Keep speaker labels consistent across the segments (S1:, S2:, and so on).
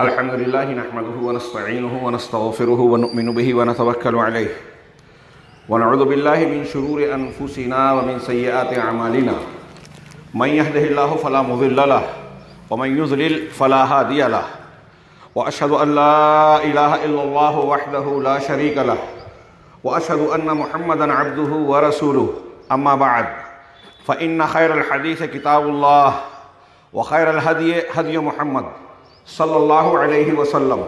S1: الحمد لله نحمده ونستعينه ونستغفره ونؤمن به ونتوكل عليه ونعوذ بالله من شرور أنفسنا ومن سيئات أعمالنا من يهده الله فلا مضل له ومن يضلل فلا هادي له وأشهد أن لا إله إلا الله وحده لا شريك له وأشهد أن محمدا عبده ورسوله أما بعد فإن خير الحديث كتاب الله وخير الهدي هدي محمد صلى الله عليه وسلم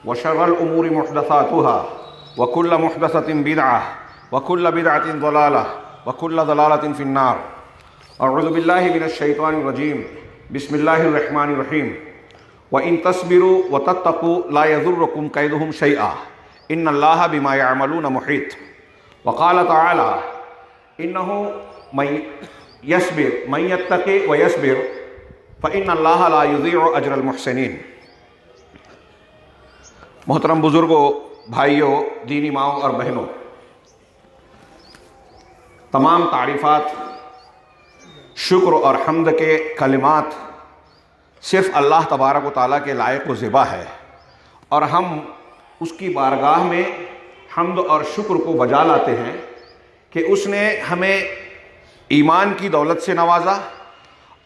S1: وشر الأمور محدثاتها وكل محدثة بدعة وكل بدعة ضلالة وكل ضلالة في النار. أعوذ بالله من الشيطان الرجيم. بسم الله الرحمن الرحيم. وإن تصبروا وتتقوا لا يضركم كيدهم شيئا إن الله بما يعملون محيط. وقال تعالى إنه من يتقي ويصبر فإن اللہ لا یضیع اجر المحسنین. محترم بزرگوں، بھائیوں، دینی ماؤں اور بہنوں، تمام تعریفات، شکر اور حمد کے کلمات صرف اللہ تبارک و تعالیٰ کے لائق و زیبا ہے، اور ہم اس کی بارگاہ میں حمد اور شکر کو بجا لاتے ہیں کہ اس نے ہمیں ایمان کی دولت سے نوازا،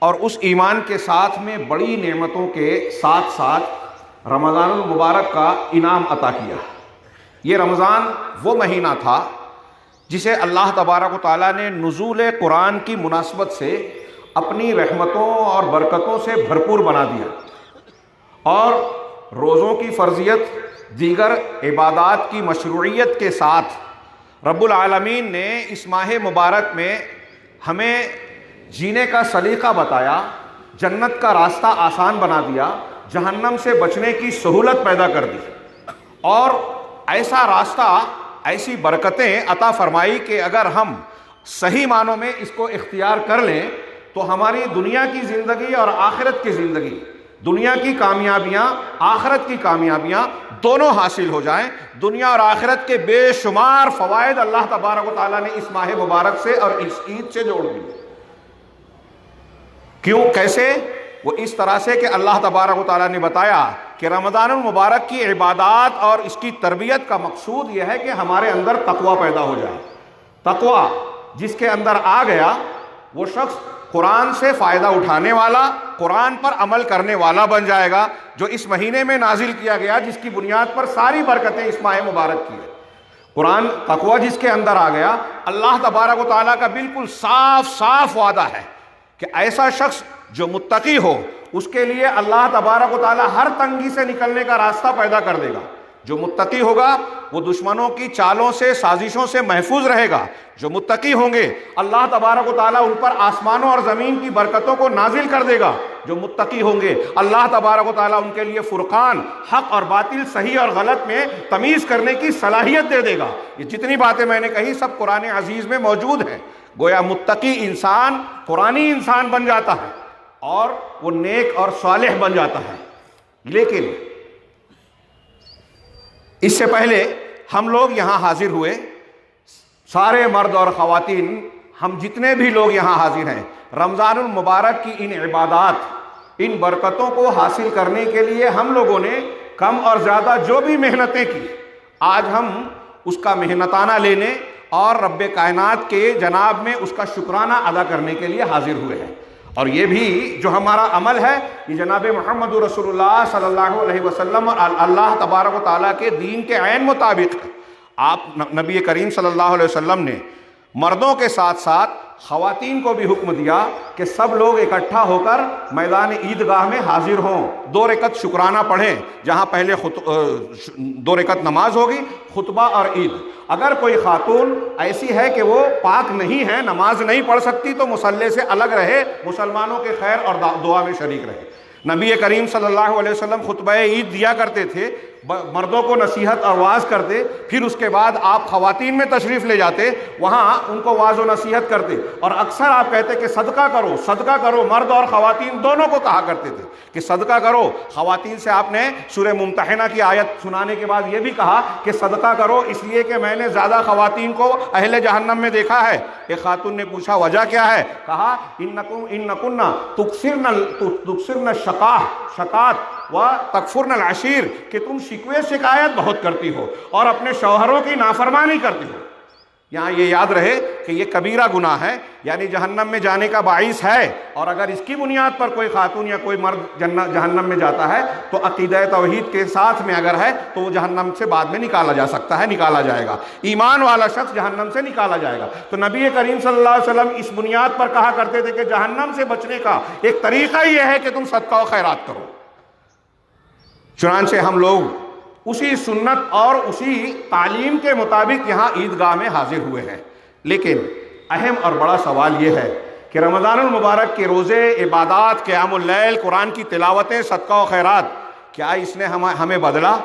S1: اور اس ایمان کے ساتھ میں بڑی نعمتوں کے ساتھ ساتھ رمضان المبارک کا انعام عطا کیا. یہ رمضان وہ مہینہ تھا جسے اللہ تبارک و تعالیٰ نے نزول قرآن کی مناسبت سے اپنی رحمتوں اور برکتوں سے بھرپور بنا دیا، اور روزوں کی فرضیت، دیگر عبادات کی مشروعیت کے ساتھ رب العالمین نے اس ماہ مبارک میں ہمیں جینے کا سلیقہ بتایا، جنت کا راستہ آسان بنا دیا، جہنم سے بچنے کی سہولت پیدا کر دی، اور ایسا راستہ، ایسی برکتیں عطا فرمائی کہ اگر ہم صحیح معنوں میں اس کو اختیار کر لیں تو ہماری دنیا کی زندگی اور آخرت کی زندگی، دنیا کی کامیابیاں، آخرت کی کامیابیاں دونوں حاصل ہو جائیں. دنیا اور آخرت کے بے شمار فوائد اللہ تبارک و تعالیٰ نے اس ماہ مبارک سے اور اس عید سے جوڑ دیے. کیوں؟ کیسے؟ وہ اس طرح سے کہ اللہ تبارک و تعالیٰ نے بتایا کہ رمضان المبارک کی عبادات اور اس کی تربیت کا مقصود یہ ہے کہ ہمارے اندر تقوی پیدا ہو جائے. تقوی جس کے اندر آ گیا وہ شخص قرآن سے فائدہ اٹھانے والا، قرآن پر عمل کرنے والا بن جائے گا، جو اس مہینے میں نازل کیا گیا، جس کی بنیاد پر ساری برکتیں اس ماہ مبارک کی ہے. قرآن، تقوی جس کے اندر آ گیا، اللہ تبارک و تعالیٰ کا بالکل صاف صاف وعدہ ہے کہ ایسا شخص جو متقی ہو اس کے لیے اللہ تبارک و تعالیٰ ہر تنگی سے نکلنے کا راستہ پیدا کر دے گا. جو متقی ہوگا وہ دشمنوں کی چالوں سے، سازشوں سے محفوظ رہے گا. جو متقی ہوں گے اللہ تبارک و تعالیٰ ان پر آسمانوں اور زمین کی برکتوں کو نازل کر دے گا. جو متقی ہوں گے اللہ تبارک و تعالیٰ ان کے لیے فرقان، حق اور باطل، صحیح اور غلط میں تمیز کرنے کی صلاحیت دے دے گا. یہ جتنی باتیں میں نے کہی سب قرآن عزیز میں موجود ہیں. گویا متقی انسان قرآنی انسان بن جاتا ہے اور وہ نیک اور صالح بن جاتا ہے. لیکن اس سے پہلے ہم لوگ یہاں حاضر ہوئے، سارے مرد اور خواتین، ہم جتنے بھی لوگ یہاں حاضر ہیں، رمضان المبارک کی ان عبادات، ان برکتوں کو حاصل کرنے کے لیے ہم لوگوں نے کم اور زیادہ جو بھی محنتیں کی، آج ہم اس کا محنتانہ لینے اور رب کائنات کے جناب میں اس کا شکرانہ ادا کرنے کے لیے حاضر ہوئے ہیں. اور یہ بھی جو ہمارا عمل ہے یہ جناب محمد رسول اللہ صلی اللہ علیہ وسلم اور اللہ تبارک و تعالیٰ کے دین کے عین مطابق ہے. آپ نبی کریم صلی اللہ علیہ وسلم نے مردوں کے ساتھ ساتھ خواتین کو بھی حکم دیا کہ سب لوگ اکٹھا ہو کر میدان عیدگاہ میں حاضر ہوں، 2 رکعت شکرانہ پڑھیں، جہاں پہلے 2 رکعت نماز ہوگی، خطبہ اور عید. اگر کوئی خاتون ایسی ہے کہ وہ پاک نہیں ہے، نماز نہیں پڑھ سکتی، تو مصلی سے الگ رہے، مسلمانوں کے خیر اور دعا میں شریک رہے. نبی کریم صلی اللہ علیہ وسلم خطبہ عید دیا کرتے تھے، مردوں کو نصیحت اور واعظ کرتے، پھر اس کے بعد آپ خواتین میں تشریف لے جاتے، وہاں ان کو واعظ و نصیحت کرتے، اور اکثر آپ کہتے کہ صدقہ کرو، صدقہ کرو. مرد اور خواتین دونوں کو کہا کرتے تھے کہ صدقہ کرو. خواتین سے آپ نے سورہ ممتحنہ کی آیت سنانے کے بعد یہ بھی کہا کہ صدقہ کرو، اس لیے کہ میں نے زیادہ خواتین کو اہل جہنم میں دیکھا ہے. ایک خاتون نے پوچھا وجہ کیا ہے؟ کہا انکن تکثرن شقات، وتکفرن العشیر کہ تم شکوے شکایت بہت کرتی ہو اور اپنے شوہروں کی نافرمانی کرتی ہو۔ یہاں یہ یاد رہے کہ یہ کبیرہ گناہ ہے، یعنی جہنم میں جانے کا باعث ہے، اور اگر اس کی بنیاد پر کوئی خاتون یا کوئی مرد جہنم میں جاتا ہے تو عقیدہ توحید کے ساتھ میں اگر ہے تو وہ جہنم سے بعد میں نکالا جا سکتا ہے، نکالا جائے گا، ایمان والا شخص جہنم سے نکالا جائے گا۔ تو نبی کریم صلی اللہ علیہ وسلم اس بنیاد پر کہا کرتے تھے کہ جہنم سے بچنے کا ایک طریقہ یہ ہے کہ تم صدقہ و خیرات کرو۔ چنانچہ ہم لوگ اسی سنت اور اسی تعلیم کے مطابق یہاں عیدگاہ میں حاضر ہوئے ہیں، لیکن اہم اور بڑا سوال یہ ہے کہ رمضان المبارک کے روزے، عبادات، قیام اللیل، قرآن کی تلاوتیں، صدقہ و خیرات، کیا اس نے ہمیں بدلا؟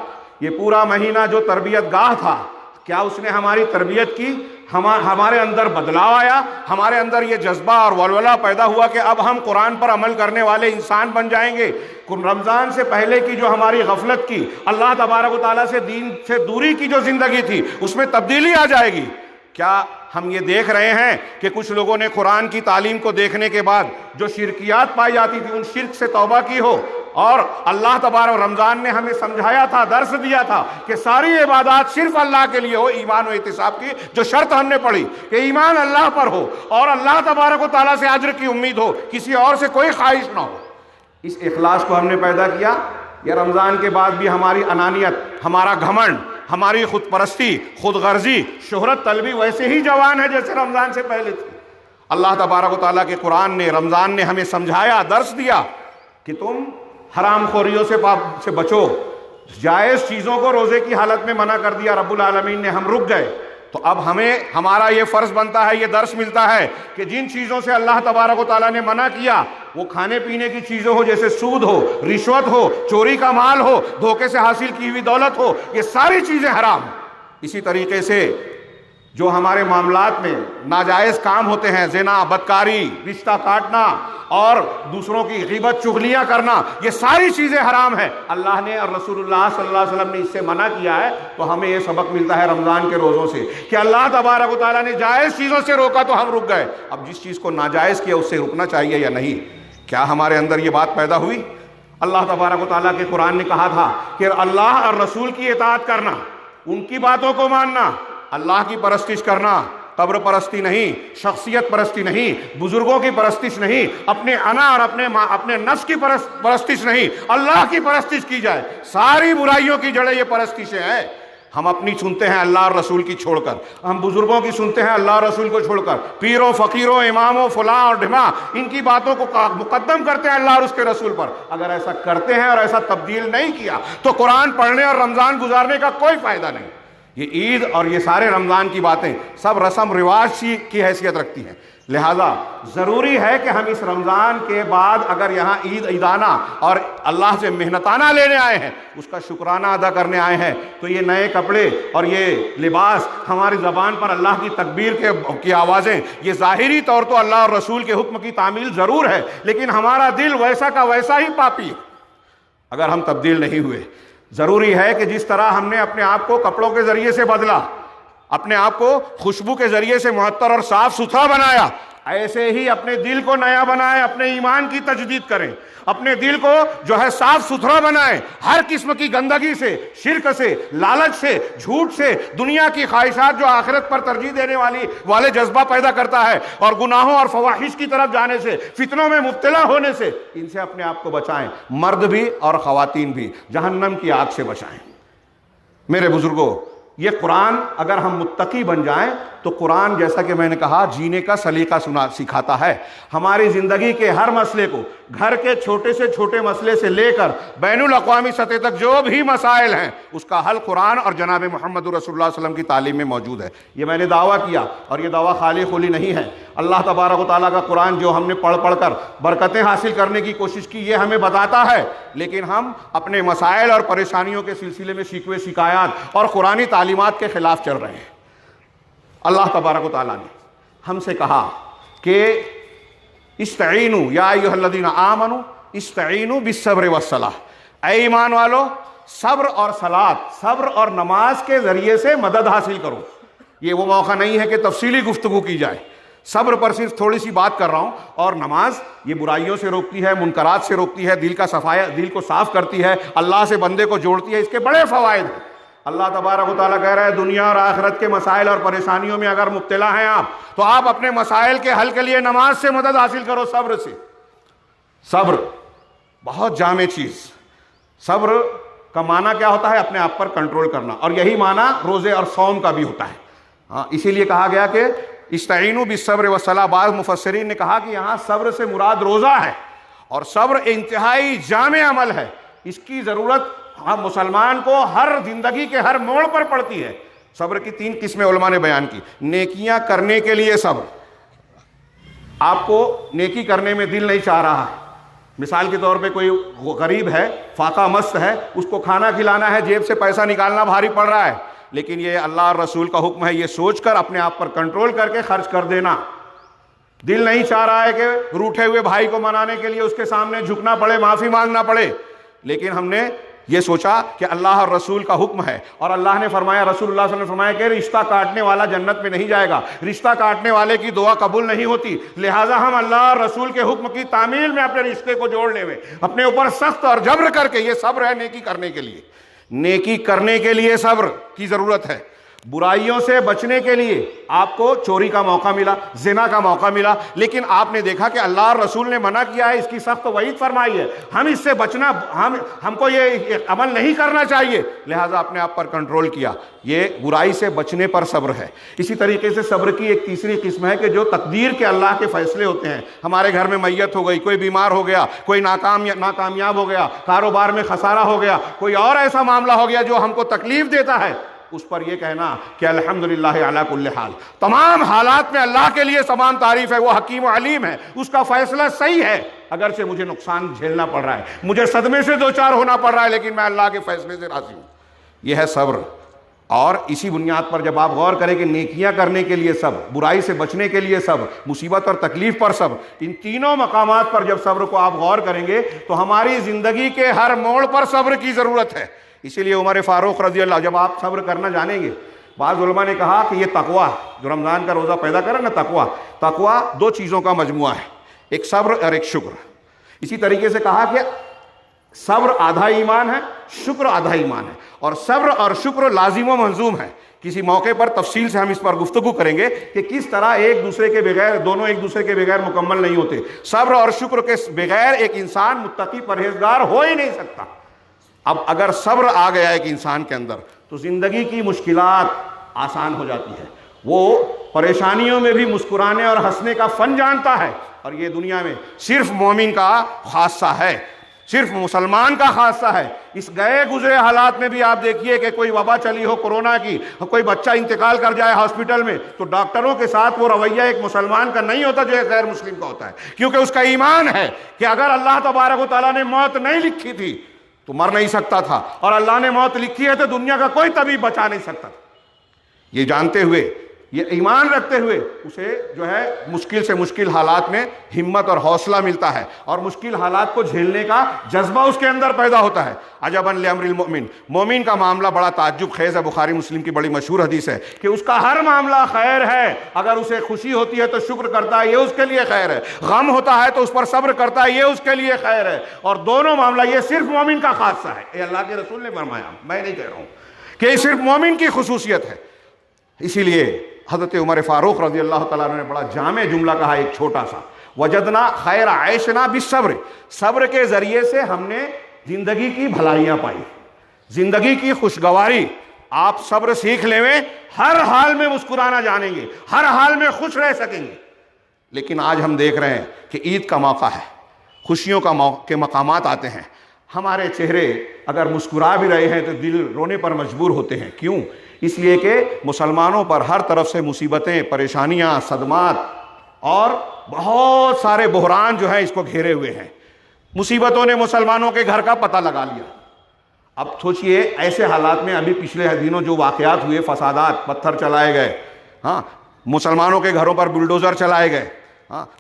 S1: یہ پورا مہینہ جو تربیت گاہ تھا، کیا اس نے ہماری تربیت کی؟ ہمارے اندر بدلاؤ آیا؟ ہمارے اندر یہ جذبہ اور ولولہ پیدا ہوا کہ اب ہم قرآن پر عمل کرنے والے انسان بن جائیں گے؟ رمضان سے پہلے کی جو ہماری غفلت کی، اللہ تبارک و تعالیٰ سے دین سے دوری کی جو زندگی تھی، اس میں تبدیلی آ جائے گی؟ کیا ہم یہ دیکھ رہے ہیں کہ کچھ لوگوں نے قرآن کی تعلیم کو دیکھنے کے بعد جو شرکیات پائی جاتی تھی ان شرک سے توبہ کی ہو؟ اور اللہ تبارک رمضان نے ہمیں سمجھایا تھا، درس دیا تھا کہ ساری عبادات صرف اللہ کے لیے ہو، ایمان و احتساب کی جو شرط ہم نے پڑھی کہ ایمان اللہ پر ہو اور اللہ تبارک و تعالیٰ سے اجر کی امید ہو، کسی اور سے کوئی خواہش نہ ہو۔ اس اخلاص کو ہم نے پیدا کیا، یا رمضان کے بعد بھی ہماری انانیت، ہمارا گھمنڈ، ہماری خود پرستی، خود غرضی، شہرت طلبی ویسے ہی جوان ہے جیسے رمضان سے پہلے تھی؟ اللہ تبارک و تعالیٰ کے قرآن نے، رمضان نے ہمیں سمجھایا، درس دیا کہ تم حرام خوریوں سے بچو۔ جائز چیزوں کو روزے کی حالت میں منع کر دیا رب العالمین نے، ہم رک گئے۔ تو اب ہمارا یہ فرض بنتا ہے، یہ درس ملتا ہے کہ جن چیزوں سے اللہ تبارک و تعالیٰ نے منع کیا، وہ کھانے پینے کی چیزیں ہو، جیسے سود ہو، رشوت ہو، چوری کا مال ہو، دھوکے سے حاصل کی ہوئی دولت ہو، یہ ساری چیزیں حرام۔ اسی طریقے سے جو ہمارے معاملات میں ناجائز کام ہوتے ہیں، زنا، بدکاری، رشتہ کاٹنا اور دوسروں کی غیبت چغلیاں کرنا، یہ ساری چیزیں حرام ہیں۔ اللہ نے اور رسول اللہ صلی اللہ علیہ وسلم نے اس سے منع کیا ہے، تو ہمیں یہ سبق ملتا ہے رمضان کے روزوں سے کہ اللہ تبارک و تعالیٰ نے جائز چیزوں سے روکا تو ہم رک گئے، اب جس چیز کو ناجائز کیا اس سے رکنا چاہیے یا نہیں؟ کیا ہمارے اندر یہ بات پیدا ہوئی؟ اللہ تبارک و تعالیٰ کے قرآن نے کہا تھا کہ اللہ اور رسول کی اطاعت کرنا، ان کی باتوں کو ماننا، اللہ کی پرستش کرنا، قبر پرستی نہیں، شخصیت پرستی نہیں، بزرگوں کی پرستش نہیں، اپنے انا اور اپنے نفس کی پرستش نہیں، اللہ کی پرستش کی جائے۔ ساری برائیوں کی جڑیں یہ پرستشیں ہیں۔ ہم اپنی سنتے ہیں اللہ اور رسول کی چھوڑ کر، ہم بزرگوں کی سنتے ہیں اللہ اور رسول کو چھوڑ کر، پیروں، فقیروں، اماموں، فلاں اور ڈھماں، ان کی باتوں کو مقدم کرتے ہیں اللہ اور اس کے رسول پر۔ اگر ایسا کرتے ہیں اور ایسا تبدیل نہیں کیا تو قرآن پڑھنے اور رمضان گزارنے کا کوئی فائدہ نہیں۔ یہ عید اور یہ سارے رمضان کی باتیں سب رسم رواج کی حیثیت رکھتی ہیں، لہذا ضروری ہے کہ ہم اس رمضان کے بعد اگر یہاں عیدانہ اور اللہ سے محنتانہ لینے آئے ہیں، اس کا شکرانہ ادا کرنے آئے ہیں، تو یہ نئے کپڑے اور یہ لباس، ہماری زبان پر اللہ کی تکبیر کی آوازیں، یہ ظاہری طور تو اللہ اور رسول کے حکم کی تعمیل ضرور ہے، لیکن ہمارا دل ویسا کا ویسا ہی پاپی ہے اگر ہم تبدیل نہیں ہوئے۔ ضروری ہے کہ جس طرح ہم نے اپنے آپ کو کپڑوں کے ذریعے سے بدلا، اپنے آپ کو خوشبو کے ذریعے سے معطر اور صاف ستھرا بنایا، ایسے ہی اپنے دل کو نیا بنائیں، اپنے ایمان کی تجدید کریں، اپنے دل کو جو ہے صاف ستھرا بنائیں، ہر قسم کی گندگی سے، شرک سے، لالچ سے، جھوٹ سے، دنیا کی خواہشات جو آخرت پر ترجیح دینے والے جذبہ پیدا کرتا ہے، اور گناہوں اور فواحش کی طرف جانے سے، فتنوں میں مبتلا ہونے سے، ان سے اپنے آپ کو بچائیں، مرد بھی اور خواتین بھی، جہنم کی آگ سے بچائیں۔ میرے بزرگوں، یہ قرآن اگر ہم متقی بن جائیں تو قرآن جیسا کہ میں نے کہا جینے کا سلیقہ سکھاتا ہے۔ ہماری زندگی کے ہر مسئلے کو، گھر کے چھوٹے سے چھوٹے مسئلے سے لے کر بین الاقوامی سطح تک جو بھی مسائل ہیں، اس کا حل قرآن اور جناب محمد رسول اللہ صلی اللہ علیہ وسلم کی تعلیم میں موجود ہے۔ یہ میں نے دعویٰ کیا اور یہ دعویٰ خالی خلی نہیں ہے۔ اللہ تبارک و تعالیٰ کا قرآن جو ہم نے پڑھ کر برکتیں حاصل کرنے کی کوشش کی، یہ ہمیں بتاتا ہے، لیکن ہم اپنے مسائل اور پریشانیوں کے سلسلے میں شکوے شکایات اور قرآنی تعلیمات کے خلاف چل رہے ہیں۔ اللہ تبارک و تعالیٰ نے ہم سے کہا کہ استعینوا یا ایھا الذین آمنوا استعینوا بالصبر والصلاۃ، اے ایمان والو صبر اور صلاۃ، صبر اور نماز کے ذریعے سے مدد حاصل کرو۔ یہ وہ موقع نہیں ہے کہ تفصیلی گفتگو کی جائے۔ صبر پر صرف تھوڑی سی بات کر رہا ہوں. اور نماز یہ برائیوں سے روکتی ہے، منکرات سے روکتی ہے، دل کو صاف کرتی ہے، اللہ سے بندے کو جوڑتی ہے. اس کے بڑے فوائد ہیں. اللہ تبارک و تعالیٰ کہہ رہا ہے دنیا اور آخرت کے مسائل اور پریشانیوں میں اگر مبتلا ہیں آپ، تو آپ اپنے مسائل کے حل کے لیے نماز سے مدد حاصل کرو، صبر سے. صبر بہت جامع چیز. صبر کا معنی کیا ہوتا ہے؟ اپنے آپ پر کنٹرول کرنا، اور یہی معنی روزے اور صوم کا بھی ہوتا ہے. اسی لیے کہا گیا کہ استعینوا بالصبر والصلاۃ. بعض مفسرین نے کہا کہ یہاں صبر سے مراد روزہ ہے، اور صبر انتہائی جامع عمل ہے. اس کی ضرورت ہم مسلمان کو ہر زندگی کے ہر موڑ پر پڑتی ہے. صبر کی 3 قسمیں علماء نے بیان کی. نیکیاں کرنے کے لیے صبر. آپ کو نیکی کرنے میں دل نہیں چاہ رہا ہے، مثال کے طور پہ کوئی غریب ہے، فاقہ مست ہے، اس کو کھانا کھلانا ہے، جیب سے پیسہ نکالنا بھاری پڑ رہا ہے، لیکن یہ اللہ اور رسول کا حکم ہے یہ سوچ کر اپنے آپ پر کنٹرول کر کے خرچ کر دینا. دل نہیں چاہ رہا ہے کہ روٹھے ہوئے بھائی کو منانے کے لیے اس کے سامنے جھکنا پڑے، معافی مانگنا پڑے، لیکن ہم نے یہ سوچا کہ اللہ اور رسول کا حکم ہے، اور اللہ نے فرمایا، رسول اللہ صلی اللہ علیہ وسلم نے فرمایا کہ رشتہ کاٹنے والا جنت میں نہیں جائے گا، رشتہ کاٹنے والے کی دعا قبول نہیں ہوتی. لہٰذا ہم اللہ اور رسول کے حکم کی تعمیل میں اپنے رشتے کو جوڑنے میں اپنے اوپر سخت اور جبر کر کے، یہ صبر ہے نیکی کرنے کے لیے. نیکی کرنے کے لیے صبر کی ضرورت ہے. برائیوں سے بچنے کے لیے آپ کو چوری کا موقع ملا، زنا کا موقع ملا، لیکن آپ نے دیکھا کہ اللہ اور رسول نے منع کیا ہے، اس کی سخت وعید فرمائی ہے، ہم اس سے بچنا، ہم کو یہ عمل نہیں کرنا چاہیے، لہٰذا اپنے آپ پر کنٹرول کیا. یہ برائی سے بچنے پر صبر ہے. اسی طریقے سے صبر کی ایک تیسری قسم ہے کہ جو تقدیر کے اللہ کے فیصلے ہوتے ہیں. ہمارے گھر میں میت ہو گئی، کوئی بیمار ہو گیا، کوئی ناکامیاب ہو گیا، کاروبار میں خسارہ ہو گیا، کوئی اور ایسا معاملہ ہو گیا جو ہم کو تکلیف دیتا ہے، اس پر یہ کہنا کہ الحمدللہ علی کل حال. تمام حالات میں اللہ کے لیے تمام تعریف ہے، وہ حکیم و علیم ہے، اس کا فیصلہ صحیح ہے. اگرچہ مجھے نقصان جھیلنا پڑ رہا ہے، مجھے صدمے سے دوچار ہونا پڑ رہا ہے، لیکن میں اللہ کے فیصلے سے راضی ہوں. یہ ہے صبر. اور اسی بنیاد پر جب آپ غور کریں کہ نیکیاں کرنے کے لیے صبر، برائی سے بچنے کے لیے صبر، مصیبت اور تکلیف پر صبر، ان تینوں مقامات پر جب صبر کو آپ غور کریں گے تو ہماری زندگی کے ہر موڑ پر صبر کی ضرورت ہے. اسی لیے عمر فاروق رضی اللہ، جب آپ صبر کرنا جانیں گے، بعض علماء نے کہا کہ یہ تقویٰ جو رمضان کا روزہ پیدا کرے نا، تقویٰ 2 چیزوں کا مجموعہ ہے، ایک صبر اور ایک شکر. اسی طریقے سے کہا کہ صبر آدھا ایمان ہے، شکر آدھا ایمان ہے، اور صبر اور شکر لازم و ملزوم ہے. کسی موقع پر تفصیل سے ہم اس پر گفتگو کریں گے کہ کس طرح ایک دوسرے کے بغیر، دونوں ایک دوسرے کے بغیر مکمل نہیں ہوتے. صبر اور شکر کے بغیر ایک انسان متقی پرہیزگار ہو ہی نہیں سکتا. اب اگر صبر آ گیا ایک انسان کے اندر تو زندگی کی مشکلات آسان ہو جاتی ہے. وہ پریشانیوں میں بھی مسکرانے اور ہنسنے کا فن جانتا ہے، اور یہ دنیا میں صرف مومن کا خاصہ ہے، صرف مسلمان کا خاصہ ہے. اس گئے گزرے حالات میں بھی آپ دیکھیے کہ کوئی وبا چلی ہو کورونا کی، کوئی بچہ انتقال کر جائے ہاسپٹل میں، تو ڈاکٹروں کے ساتھ وہ رویہ ایک مسلمان کا نہیں ہوتا جو ایک غیر مسلم کا ہوتا ہے، کیونکہ اس کا ایمان ہے کہ اگر اللہ تبارک و تعالیٰ نے موت نہیں لکھی تھی تو مر نہیں سکتا تھا، اور اللہ نے موت لکھی ہے تو دنیا کا کوئی طبیب بچا نہیں سکتا. یہ جانتے ہوئے، یہ ایمان رکھتے ہوئے اسے جو ہے مشکل سے مشکل حالات میں ہمت اور حوصلہ ملتا ہے، اور مشکل حالات کو جھیلنے کا جذبہ اس کے اندر پیدا ہوتا ہے. عجبا لامر المؤمن، مومن کا معاملہ بڑا تعجب خیز ہے. بخاری مسلم کی بڑی مشہور حدیث ہے کہ اس کا ہر معاملہ خیر ہے. اگر اسے خوشی ہوتی ہے تو شکر کرتا ہے، یہ اس کے لیے خیر ہے. غم ہوتا ہے تو اس پر صبر کرتا ہے، یہ اس کے لیے خیر ہے. اور دونوں معاملہ یہ صرف مومن کا خاصہ ہے. یہ اللہ کے رسول نے فرمایا، میں نہیں کہہ رہا ہوں کہ یہ صرف مومن کی خصوصیت ہے. اسی لیے حضرت عمر فاروق رضی اللہ تعالیٰ عنہ نے بڑا جامع جملہ کہا، ایک چھوٹا سا، وجدنا خیر عیشنا بالصبر. صبر کے ذریعے سے ہم نے زندگی کی بھلائیاں پائی، زندگی کی خوشگواری. آپ صبر سیکھ لیں، ہر حال میں مسکرانا جانیں گے، ہر حال میں خوش رہ سکیں گے. لیکن آج ہم دیکھ رہے ہیں کہ عید کا موقع ہے، خوشیوں کے مقامات آتے ہیں، ہمارے چہرے اگر مسکرا بھی رہے ہیں تو دل رونے پر مجبور ہوتے ہیں. کیوں؟ اس لیے کہ مسلمانوں پر ہر طرف سے مصیبتیں، پریشانیاں، صدمات اور بہت سارے بحران جو ہیں اس کو گھیرے ہوئے ہیں. مصیبتوں نے مسلمانوں کے گھر کا پتہ لگا لیا. اب سوچئے ایسے حالات میں ابھی پچھلے دنوں جو واقعات ہوئے، فسادات، پتھر چلائے گئے، مسلمانوں کے گھروں پر بلڈوزر چلائے گئے،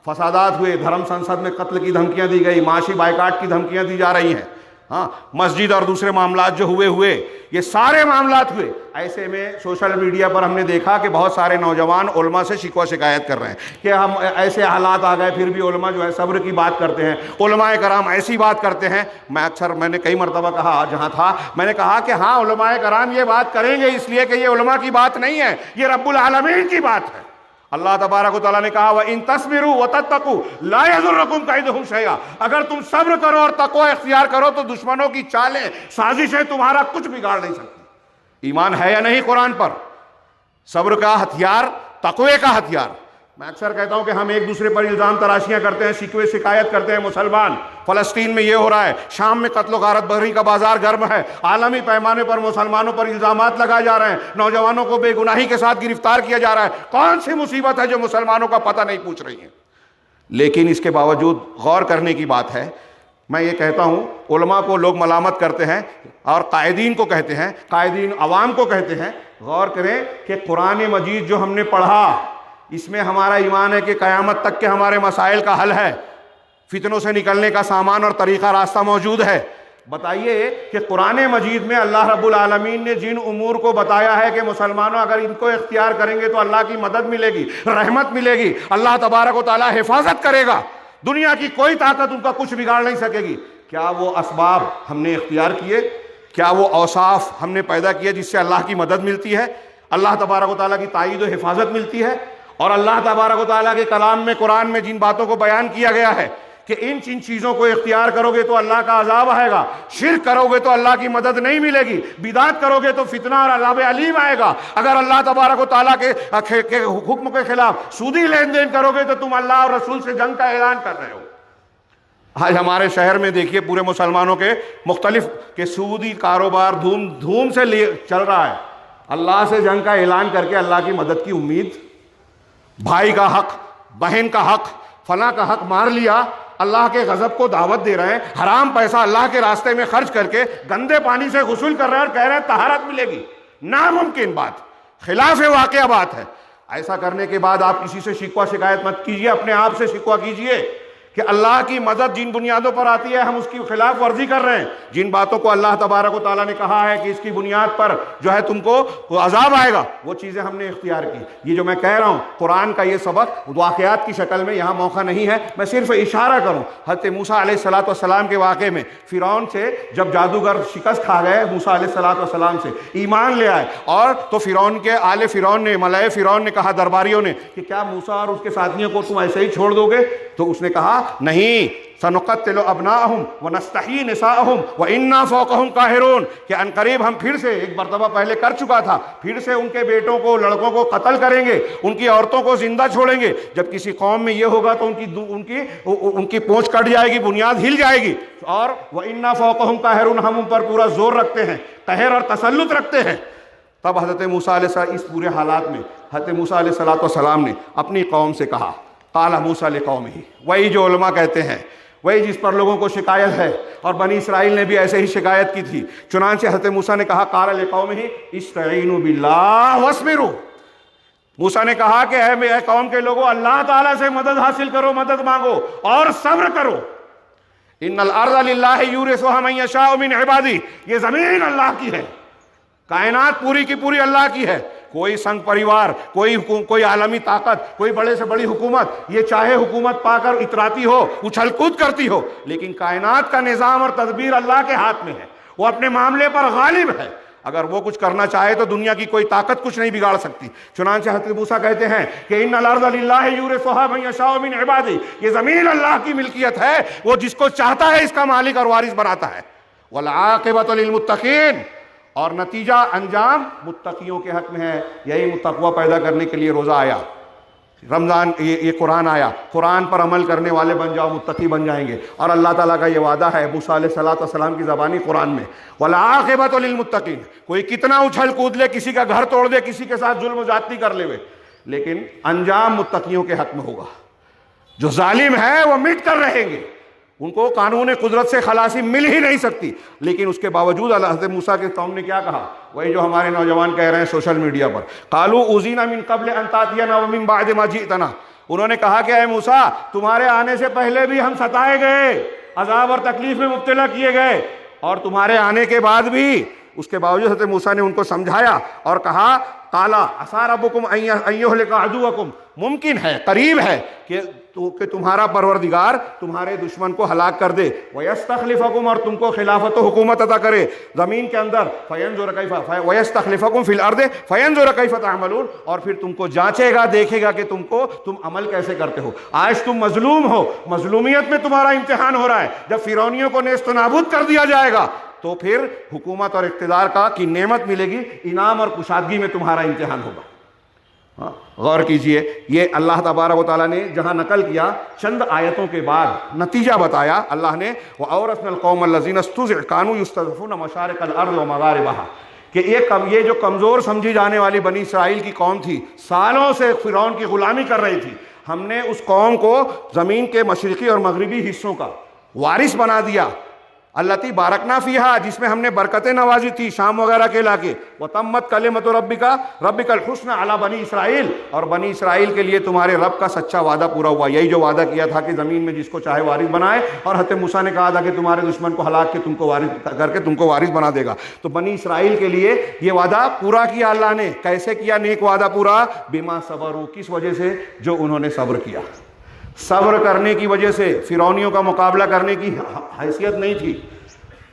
S1: فسادات ہوئے، دھرم سنسد میں قتل کی دھمکیاں دی گئی، معاشی بائیکاٹ کی دھمکیاں دی جا رہی ہیں. ہاں مسجد اور دوسرے معاملات جو ہوئے یہ سارے معاملات ہوئے. ایسے میں سوشل میڈیا پر ہم نے دیکھا کہ بہت سارے نوجوان علماء سے شکوہ شکایت کر رہے ہیں کہ ہم ایسے حالات آ گئے پھر بھی علماء جو ہے صبر کی بات کرتے ہیں, علماء کرام ایسی بات کرتے ہیں. میں نے کئی مرتبہ کہا جہاں تھا, میں نے کہا کہ ہاں علماء کرام یہ بات کریں گے اس لیے کہ یہ علماء کی بات نہیں ہے, یہ رب العالمین کی بات ہے. اللہ تبارک و تعالیٰ نے کہا وَإِن تَصْبِرُوا وَتَتَّقُوا لَا يَضُرُّكُمْ كَيْدُهُمْ شَيْئًا, اگر تم صبر کرو اور تقوی اختیار کرو تو دشمنوں کی چالیں سازشیں تمہارا کچھ بگاڑ نہیں سکتی. ایمان ہے یا نہیں قرآن پر؟ صبر کا ہتھیار, تقوی کا ہتھیار. میں اکثر کہتا ہوں کہ ہم ایک دوسرے پر الزام تراشیاں کرتے ہیں, شکوے شکایت کرتے ہیں. مسلمان فلسطین میں یہ ہو رہا ہے, شام میں قتل و غارت بری کا بازار گرم ہے, عالمی پیمانے پر مسلمانوں پر الزامات لگائے جا رہے ہیں, نوجوانوں کو بے گناہی کے ساتھ گرفتار کیا جا رہا ہے. کون سی مصیبت ہے جو مسلمانوں کا پتہ نہیں پوچھ رہی ہے؟ لیکن اس کے باوجود غور کرنے کی بات ہے. میں یہ کہتا ہوں علماء کو لوگ ملامت کرتے ہیں اور قائدین کو کہتے ہیں, قائدین عوام کو کہتے ہیں. غور کریں کہ قرآن مجید جو ہم نے پڑھا اس میں ہمارا ایمان ہے کہ قیامت تک کے ہمارے مسائل کا حل ہے, فتنوں سے نکلنے کا سامان اور طریقہ راستہ موجود ہے. بتائیے کہ قرآن مجید میں اللہ رب العالمین نے جن امور کو بتایا ہے کہ مسلمانوں اگر ان کو اختیار کریں گے تو اللہ کی مدد ملے گی, رحمت ملے گی, اللہ تبارک و تعالیٰ حفاظت کرے گا, دنیا کی کوئی طاقت ان کا کچھ بگاڑ نہیں سکے گی. کیا وہ اسباب ہم نے اختیار کیے؟ کیا وہ اوصاف ہم نے پیدا کیے جس سے اللہ کی مدد ملتی ہے, اللہ تبارک و تعالیٰ کی تائید و حفاظت ملتی ہے؟ اور اللہ تبارک و تعالیٰ کے کلام میں قرآن میں جن باتوں کو بیان کیا گیا ہے کہ ان چیزوں کو اختیار کرو گے تو اللہ کا عذاب آئے گا, شرک کرو گے تو اللہ کی مدد نہیں ملے گی, بدعت کرو گے تو فتنہ اور عذاب علیم آئے گا, اگر اللہ تبارک و تعالیٰ کے حکم کے خلاف سودی لین دین کرو گے تو تم اللہ اور رسول سے جنگ کا اعلان کر رہے ہو. آج ہمارے شہر میں دیکھیے پورے مسلمانوں کے مختلف کہ سودی کاروبار دھوم سے چل رہا ہے. اللہ سے جنگ کا اعلان کر کے اللہ کی مدد کی امید, بھائی کا حق, بہن کا حق, فلاں کا حق مار لیا, اللہ کے غضب کو دعوت دے رہے ہیں, حرام پیسہ اللہ کے راستے میں خرچ کر کے گندے پانی سے غسل کر رہے ہیں اور کہہ رہے ہیں طہارت ملے گی. ناممکن بات, خلاف واقعہ بات ہے. ایسا کرنے کے بعد آپ کسی سے شکوہ شکایت مت کیجیے, اپنے آپ سے شکوہ کیجیے کہ اللہ کی مدد جن بنیادوں پر آتی ہے ہم اس کی خلاف ورزی کر رہے ہیں. جن باتوں کو اللہ تبارک و تعالیٰ نے کہا ہے کہ اس کی بنیاد پر جو ہے تم کو عذاب آئے گا, وہ چیزیں ہم نے اختیار کی. یہ جو میں کہہ رہا ہوں قرآن کا یہ سبق واقعات کی شکل میں یہاں موقع نہیں ہے, میں صرف اشارہ کروں. حضرت موسیٰ علیہ السلام کے واقعے میں فرعون سے جب جادوگر شکست کھا گئے, موسیٰ علیہ السلام سے ایمان لے آئے, اور تو فرعون کے آل فرعون نے, ملائے فرعون نے کہا درباریوں نے کہ کیا موسیٰ اور اس کے ساتھیوں کو تم ایسے ہی چھوڑ دو گے؟ تو اس نے کہا نہیں, سنقتل ابناءہم ونستحیی نساءہم وانا فوقہم قاہرون, کہ عنقریب ہم پھر سے, ایک مرتبہ پہلے کر چکا تھا, پھر سے ان کے بیٹوں کو, لڑکوں کو قتل کریں گے, ان کی عورتوں کو زندہ چھوڑیں گے. جب کسی قوم میں یہ ہوگا تو ان کی پونچھ کٹ جائے گی, بنیاد ہل جائے گی. اور وانا فوقہم قاہرون, ہم ان پر پورا زور رکھتے ہیں, قہر اور تسلط رکھتے ہیں. تب حضرت موسیٰ علیہ السلام اس پورے حالات میں حضرت موسیٰ علیہ السلام نے اپنی قوم سے کہا, قال موسیٰ لقومہ, وہی جو علماء کہتے ہیں, وہی جس پر لوگوں کو شکایت ہے, اور بنی اسرائیل نے بھی ایسے ہی شکایت کی تھی. چنانچہ حضرت موسیٰ نے کہا قال لقومہ استعینوا باللہ واصبروا, موسیٰ نے کہا کہ اے قوم کے لوگوں اللہ تعالیٰ سے مدد حاصل کرو, مدد مانگو اور صبر کرو. ان الارض للہ یورثھا من یشاء من عبادہ, یہ زمین اللہ کی ہے, کائنات پوری کی پوری اللہ کی ہے. کوئی سنگ پریوار, کوئی عالمی طاقت, کوئی بڑے سے بڑی حکومت, یہ چاہے حکومت پا کر اتراتی ہو, اچھل کود کرتی ہو, لیکن کائنات کا نظام اور تدبیر اللہ کے ہاتھ میں ہے, وہ اپنے معاملے پر غالب ہے. اگر وہ کچھ کرنا چاہے تو دنیا کی کوئی طاقت کچھ نہیں بگاڑ سکتی. چنانچہ حضرت موسیٰ کہتے ہیں کہ ان الارض للہ یورثھا من یشاء من عبادہ, یہ زمین اللہ کی ملکیت ہے, وہ جس کو چاہتا ہے اس کا مالک اور وارث بناتا ہے. والعاقبۃ للمتقین, اور نتیجہ انجام متقیوں کے حق میں ہے. یہی تقوی پیدا کرنے کے لیے روزہ آیا, رمضان, یہ قرآن آیا. قرآن پر عمل کرنے والے بن جاؤ, متقی بن جائیں گے. اور اللہ تعالیٰ کا یہ وعدہ ہے موسیٰ علیہ السلام کی زبانی قرآن میں, والعاقبۃ للمتقین. کوئی کتنا اچھل کود لے, کسی کا گھر توڑ دے, کسی کے ساتھ ظلم و زیادتی کر لے, لیکن انجام متقیوں کے حق میں ہوگا. جو ظالم ہے وہ مٹ کر رہیں گے, ان کو قانون قدرت سے خلاصی مل ہی نہیں سکتی. لیکن اس کے باوجود حضرت موسیٰ کے قوم نے کیا کہا, وہی جو ہمارے نوجوان کہہ رہے ہیں سوشل میڈیا پر, قالوا اوذینا من قبل ان تاتینا ومن بعد ما جئتنا. انہوں نے کہا کہ اے موسیٰ تمہارے آنے سے پہلے بھی ہم ستائے گئے, عذاب اور تکلیف میں مبتلا کیے گئے, اور تمہارے آنے کے بعد بھی اس کے باوجود حضرت موسیٰ نے ان کو سمجھایا اور کہا قالا عسیٰ ربکم ان یہلک عدوکم، ممکن ہے، قریب ہے کہ تمہارا پروردگار تمہارے دشمن کو ہلاک کر دے، وَيَسْتَخْلِفَكُمْ، اور تم کو خلافت و حکومت عطا کرے زمین کے اندر، فَيَنْظُرَ كَيْفَ وَيَسْتَخْلِفَكُمْ فِي الْأَرْضِ فَيَنْظُرَ كَيْفَ تَعْمَلُونَ، اور پھر تم کو جانچے گا، دیکھے گا کہ تم عمل کیسے کرتے ہو۔ آج تم مظلوم ہو، مظلومیت میں تمہارا امتحان ہو رہا ہے، جب فرعونیوں کو نیست و نابود کر دیا جائے گا تو پھر حکومت اور اقتدار کی نعمت ملے گی، انعام اور کشادگی میں تمہارا امتحان ہوگا۔ غور کیجئے، یہ اللہ تبارک و تعالیٰ نے جہاں نقل کیا، چند آیتوں کے بعد نتیجہ بتایا اللہ نے، وَأَوْرَثْنَا الْقَوْمَ الَّذِينَ كَانُوا يُسْتَضْعَفُونَ مَشَارِقَ الْأَرْضِ وَمَغَارِبَهَا، کہ یہ جو کمزور سمجھی جانے والی بنی اسرائیل کی قوم تھی، سالوں سے فرعون کی غلامی کر رہی تھی، ہم نے اس قوم کو زمین کے مشرقی اور مغربی حصوں کا وارث بنا دیا، التی بارکنا فیہا، جس میں ہم نے برکتیں نوازی تھی، شام وغیرہ کے علاقے، وتمت کلمۃ ربک الحسنی علی بنی اسرائیل، اور بنی اسرائیل کے لیے تمہارے رب کا سچا وعدہ پورا ہوا، یہی جو وعدہ کیا تھا کہ زمین میں جس کو چاہے وارث بنائے، اور حضرت موسیٰ نے کہا تھا کہ تمہارے دشمن کو ہلاک کے تم کو وارث کر کے تم کو وارث بنا دے گا، تو بنی اسرائیل کے لیے یہ وعدہ پورا کیا اللہ نے۔ کیسے کیا نیک وعدہ پورا؟ بما صبروا، کس وجہ سے؟ جو انہوں نے صبر کیا۔ صبر کرنے کی وجہ سے فرعونیوں کا مقابلہ کرنے کی حیثیت نہیں تھی۔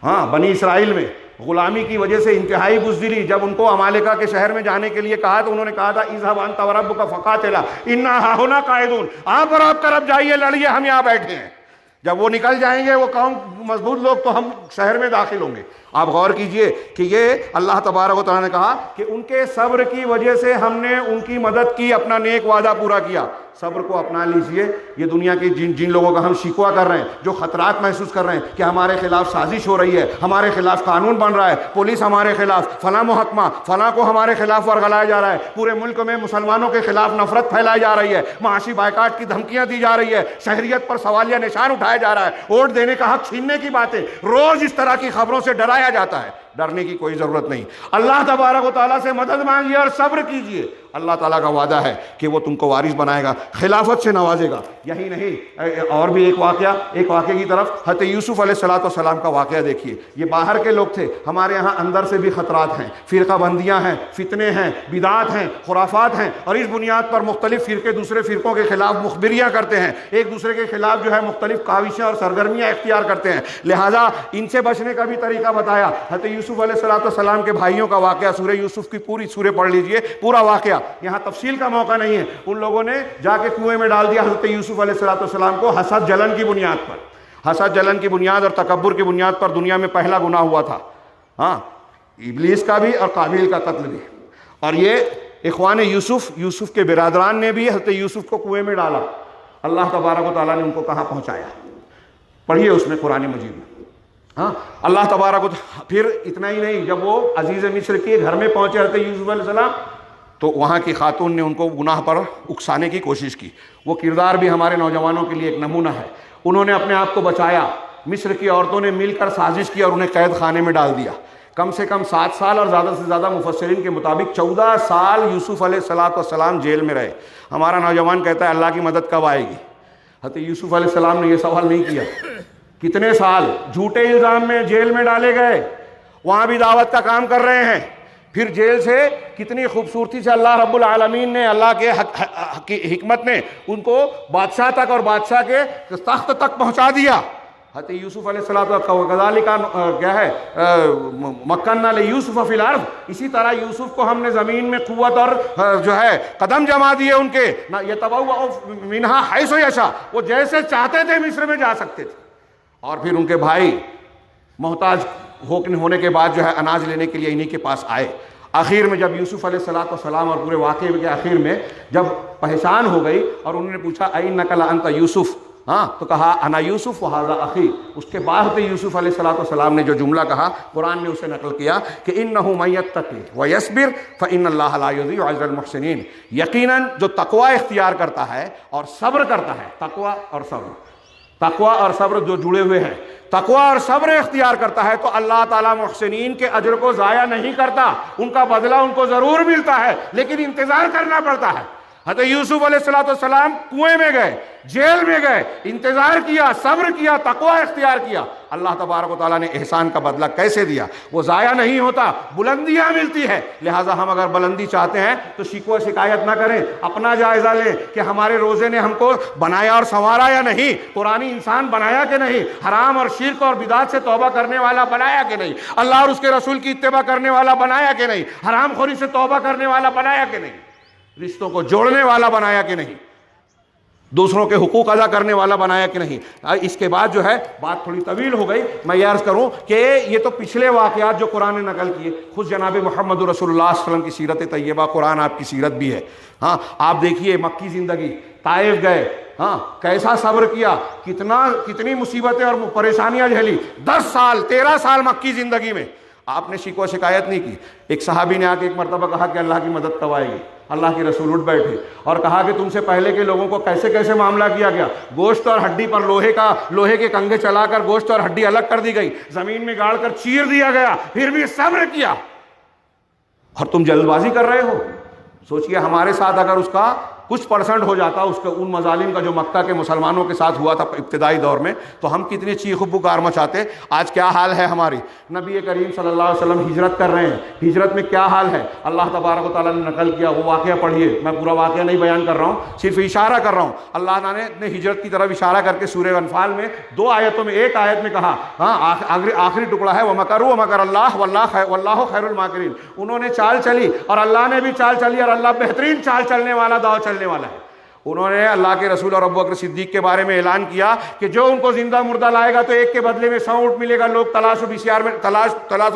S1: ہاں، بنی اسرائیل میں غلامی کی وجہ سے انتہائی بزدلی، جب ان کو عمالقہ کے شہر میں جانے کے لیے کہا تو انہوں نے کہا تھا اذهب انت وربك فقاتلا انا هاهنا قاعدون، آپ اور آپ کا رب جائیے، لڑیے، ہم یہاں بیٹھے ہیں۔ جب وہ نکل جائیں گے وہ قوم مضبوط لوگ تو ہم شہر میں داخل ہوں گے۔ آپ غور کیجئے کہ یہ اللہ تبارک و تعالیٰ نے کہا کہ ان کے صبر کی وجہ سے ہم نے ان کی مدد کی، اپنا نیک وعدہ پورا کیا۔ صبر کو اپنا لیجئے۔ یہ دنیا کے جن لوگوں کا ہم شکوہ کر رہے ہیں، جو خطرات محسوس کر رہے ہیں کہ ہمارے خلاف سازش ہو رہی ہے، ہمارے خلاف قانون بن رہا ہے، پولیس ہمارے خلاف، فلاں محکمہ فلاں کو ہمارے خلاف ورغلایا جا رہا ہے، پورے ملک میں مسلمانوں کے خلاف نفرت پھیلائی جا رہی ہے، معاشی بائیکاٹ کی دھمکیاں دی جا رہی ہے، شہریت پر سوالیہ نشان اٹھایا جا رہا ہے، ووٹ دینے کا حق چھیننے کی باتیں، روز اس طرح کی خبروں سے ڈرایا جاتا ہے۔ ڈرنے کی کوئی ضرورت نہیں، اللہ تبارک و تعالیٰ سے مدد مانگیے اور صبر کیجیے۔ اللہ تعالیٰ کا وعدہ ہے کہ وہ تم کو وارث بنائے گا، خلافت سے نوازے گا۔ یہی نہیں، اور بھی ایک واقعے کی طرف، حضرت یوسف علیہ السلام کا واقعہ دیکھیے۔ یہ باہر کے لوگ تھے، ہمارے ہاں اندر سے بھی خطرات ہیں، فرقہ بندیاں ہیں، فتنے ہیں، بدعات ہیں، خرافات ہیں، اور اس بنیاد پر مختلف فرقے دوسرے فرقوں کے خلاف مخبریاں کرتے ہیں، ایک دوسرے کے خلاف جو ہے مختلف کاوشیں اور سرگرمیاں اختیار کرتے ہیں۔ لہٰذا ان سے بچنے کا بھی طریقہ بتایا۔ حضرت یوسف علیہ السلام کے بھائیوں کا واقعہ، سورہ یوسف کی پوری سورہ پڑھ لیجئے، پورا واقعہ، یہاں تفصیل کا موقع نہیں ہے۔ ان لوگوں نے جا کے کنویں میں ڈال دیا حضرت یوسف علیہ السلام کو، حسد جلن کی بنیاد پر، حسد جلن کی بنیاد اور تکبر کی بنیاد پر دنیا میں پہلا گناہ ہوا تھا، ہاں، ابلیس کا بھی اور قابیل کا قتل بھی۔ اور یہ اخوان یوسف کے برادران نے بھی حضرت یوسف کو کنویں میں ڈالا۔ اللہ تبارک و تعالیٰ نے ان کو کہاں پہنچایا؟ پڑھیے اس میں قرآن مجید میں۔ ہاں، اللہ تبارک و پھر اتنا ہی نہیں، جب وہ عزیز مصر کے گھر میں پہنچے حضرت یوسف علیہ السلام، تو وہاں کی خاتون نے ان کو گناہ پر اکسانے کی کوشش کی۔ وہ کردار بھی ہمارے نوجوانوں کے لیے ایک نمونہ ہے۔ انہوں نے اپنے آپ کو بچایا، مصر کی عورتوں نے مل کر سازش کی اور انہیں قید خانے میں ڈال دیا۔ کم سے کم 7 سال اور زیادہ سے زیادہ مفسرین کے مطابق 14 سال یوسف علیہ السلام جیل میں رہے۔ ہمارا نوجوان کہتا ہے اللہ کی مدد کب آئے گی؟ حضرت یوسف علیہ السلام نے یہ سوال نہیں کیا۔ کتنے سال جھوٹے الزام میں جیل میں ڈالے گئے، وہاں بھی دعوت کا کام کر رہے ہیں، پھر جیل سے کتنی خوبصورتی سے اللہ رب العالمین نے، اللہ کے حکمت نے ان کو بادشاہ تک اور بادشاہ کے تخت تک پہنچا دیا۔ حضرت یوسف علیہ السلام کذالک کیا ہے، مکننا لیوسف فی الارض، اسی طرح یوسف کو ہم نے زمین میں قوت اور جو ہے قدم جما دیے ان کے، یتبوأ منہا حیث یشاء، وہ جیسے چاہتے تھے مصر میں جا سکتے تھے۔ اور پھر ان کے بھائی محتاج ہونے کے بعد جو ہے اناج لینے کے لیے انہی کے پاس آئے۔ آخر میں جب یوسف علیہ السلام اور پورے واقعے کے آخر میں جب پہچان ہو گئی اور انہوں نے پوچھا اِنَّکَ لَأَنْتَ یوسف، ہاں، تو کہا انا یوسف وَهَذَا أَخِي۔ اس کے بعد یوسف علیہ السلام نے جو جملہ کہا، قرآن نے اسے نقل کیا کہ اِنَّهُ مَن يَتَّقِ وَيَصْبِرْ فَإِنَّ اللَّهَ لَا يُضِيعُ أَجْرَ الْمُحْسِنِينَ۔ یقیناً جو تقوی اختیار کرتا ہے اور صبر کرتا ہے، تقوی اور صبر جو جڑے ہوئے ہیں، تقوی اور صبر اختیار کرتا ہے تو اللہ تعالیٰ محسنین کے اجر کو ضائع نہیں کرتا، ان کا بدلہ ان کو ضرور ملتا ہے، لیکن انتظار کرنا پڑتا ہے۔ حضرت یوسف علیہ السلام کنویں میں گئے، جیل میں گئے، انتظار کیا، صبر کیا، تقوی اختیار کیا، اللہ تبارک و تعالیٰ نے احسان کا بدلہ کیسے دیا، وہ ضائع نہیں ہوتا، بلندیاں ملتی ہے۔ لہٰذا ہم اگر بلندی چاہتے ہیں تو شکوہ شکایت نہ کریں، اپنا جائزہ لیں کہ ہمارے روزے نے ہم کو بنایا اور سنوارا یا نہیں، قرآنی انسان بنایا کہ نہیں، حرام اور شرک اور بدعت سے توبہ کرنے والا بنایا کہ نہیں، اللہ اور اس کے رسول کی اتباع کرنے والا بنایا کہ نہیں، حرام خوری سے توبہ کرنے والا بنایا کہ نہیں، رشتوں کو جوڑنے والا بنایا کہ نہیں، دوسروں کے حقوق ادا کرنے والا بنایا کہ نہیں۔ اس کے بعد جو ہے بات تھوڑی طویل ہو گئی، میں یہ عرض کروں کہ یہ تو پچھلے واقعات جو قرآن نے نقل کیے، خود جناب محمد رسول اللہ صلی اللہ علیہ وسلم کی سیرت طیبہ، قرآن آپ کی سیرت بھی ہے۔ ہاں آپ دیکھیے مکی زندگی، طائف گئے، ہاں کیسا صبر کیا، کتنی مصیبتیں اور پریشانیاں جھیلی، 10 سال 13 سال مکی زندگی میں آپ نے شکوہ شکایت نہیں کی۔ ایک صحابی نے آ کے ایک مرتبہ کہا کہ اللہ کی مدد کب آئے گی، اللہ کے رسول اٹھ بیٹھے اور کہا کہ تم سے پہلے کے لوگوں کو کیسے کیسے معاملہ کیا گیا، گوشت اور ہڈی پر لوہے کے کنگھے چلا کر گوشت اور ہڈی الگ کر دی گئی، زمین میں گاڑ کر چیر دیا گیا، پھر بھی صبر کیا، اور تم جلد بازی کر رہے ہو۔ سوچئے ہمارے ساتھ اگر اس کا کچھ پرسنٹ ہو جاتا اس کے ان مظالم کا جو مکہ کے مسلمانوں کے ساتھ ہوا تھا ابتدائی دور میں، تو ہم کتنی چیخ و پکار مچاتے۔ آج کیا حال ہے ہماری، نبی کریم صلی اللہ علیہ وسلم ہجرت کر رہے ہیں، ہجرت میں کیا حال ہے، اللہ تبارک و تعالیٰ نے نقل کیا، وہ واقعہ پڑھیے، میں پورا واقعہ نہیں بیان کر رہا ہوں، صرف اشارہ کر رہا ہوں۔ اللہ تعالیٰ نے ہجرت کی طرف اشارہ کر کے سورہ انفال میں 2 آیتوں میں، ایک آیت میں کہا، ہاں آخری ٹکڑا ہے، وَمَكَرُوا وَمَكَرَ اللَّهُ وَاللَّهُ خَيْرُ الْمَاكِرِينَ، انہوں نے چال چلی اور اللہ نے بھی چال چلی، اور اللہ بہترین چال چلنے والا، داؤ چلنے والا ہے۔ انہوں نے اللہ کے رسول اور ابو بکر صدیق کے بارے میں اعلان کیا کہ جو ان کو زندہ مردہ لائے گا تو ایک کے بدلے میں 100 اونٹ ملے گا۔ لوگ تلاش و